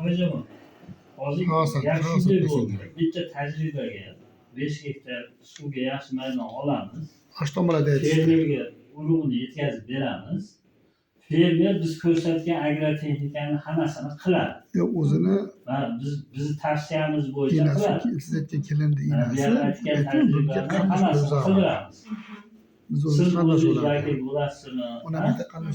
Hocam, hozir Hozir yaxshi bo'ldi. kesildi. Bitta tajribaga 5 gektar suvga yaxshi maydon olamiz. Ashtonbalada aytishdi. Fermerga urug'ini yetkazib beramiz. Fermer biz ko'rsatgan agrotexnikani hammasini qiladi. O'zini Va biz tavsiyamiz bo'yicha inasi, qiladi. siz aytgan kelindi Bu inasi. yerda aytgan tajribani hammasini qildiramiz. Biz Siz o'zimiz qanday o'zingiz bo'ladi? yoki bo'lasizmi? Ona bitta qanday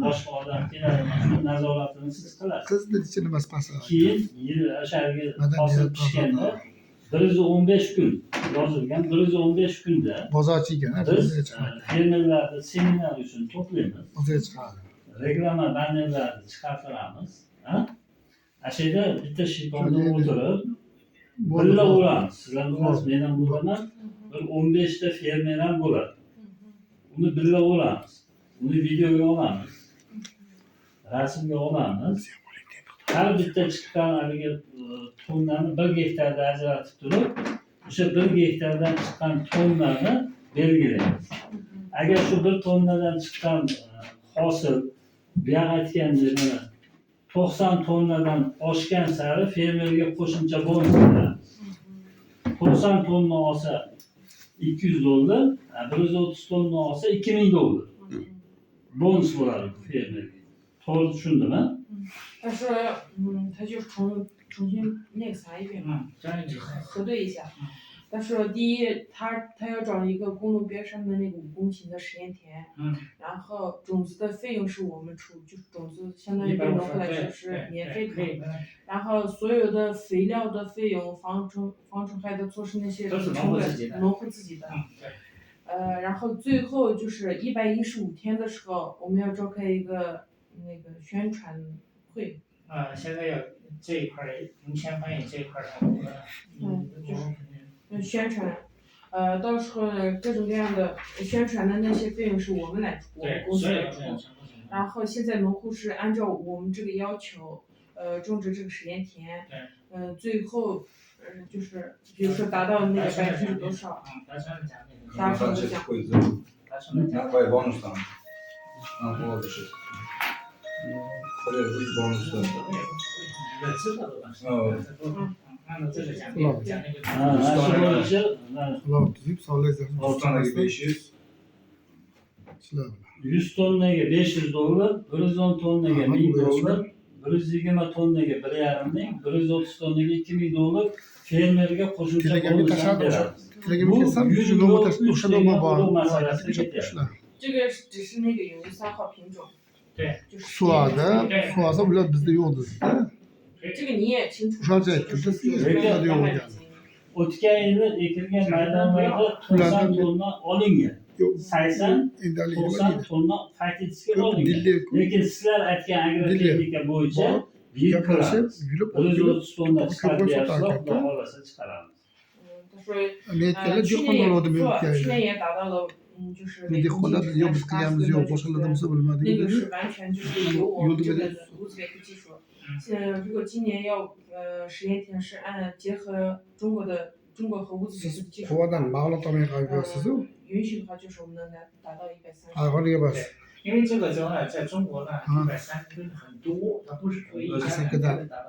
Boshqa odam keladimi? Shu nazoratini siz qilasiz. qizni ichi nimasi pasa. Keyin o'shaga Madaniyat hosil pishganda 115 kun yozilgan 115 kunda Bozorchi ekan, biz fermerlarni seminar uchun to'playmiz. o'ziga chiqadi. Reklama bannerlarni chiqartiramiz. Shu yerda bitta shiyponda o'tirib birga uramiz. Sizlar bilasiz, men ham uraman. Bir 15 ta fermer ham bo'ladi. Uni birga uramiz. Uni videoga olamiz. Rasmga olamiz. Har bitta chiqqan haligi tonnani 1 gektarda ajratib turib, o'sha 1 gektardan chiqqan tonnani belgilaymiz. Agar shu 1 tonnadan chiqqan hosil bu yoq aytgandek 90 tonnadan oshgan sari fermerga qo'shimcha bonus beramiz. 90 tonna olsa $200, 130 tonna olsa $2000 bonus bo'ladi fermerga. To'g'ri tushundimmi? 但是，他就重新那个啥一遍嘛，核对一下。但是第一，他要找一个公路边上的那个5公顷的实验田，然后种子的费用是我们出，就是种子相当于对农户来说是免费的，然后所有的肥料的费用、防虫害的措施那些都是农户自己的。然后最后就是115天的时候，我们要召开一个那个宣传会。现在要这一块农前翻译这一块宣传，到时候各种各样的宣传的那些费用是我们来出，我们公司来出。然后现在农户是按照我们这个要求，种植这个实验田，最后，就是比如说达到那个%多少，达成的奖励。Какой бонус там? Вот еще. Бонус. Ular tuzib sollaysiz. 500. 100 tonnaga $500, 110 tonnaga $1000, 120 tonnaga $1,5 ming, 130 tonnaga $2000 fermerga qo'shimcha bonus beramiz. Bu masalasiga ketyapti. 这个只是那个有3号品种。对。Suada ular bizda yo'q dedi. 这个你也清楚。 O'shancha aytdi, sizda yo'q ekan. O'tgan yili ekilgan maydonlarda 90 tonna olingan. 80 90 tonna qayta ichga olingan. Lekin sizlar aytgan agrotexnika bo'yicha yil ko'ramiz. 130 tonna chiqarib bersalar, xudo xolasa chiqaramiz. 他说，去年也达到了，就是每公那个是完全就是由我们这个乌兹别克技术。如果今年要实验田是结合中国和乌兹别克的技术，允许的话，就是我们能达到130。因为这个州呢，在中国呢，130吨很多，它不是可以。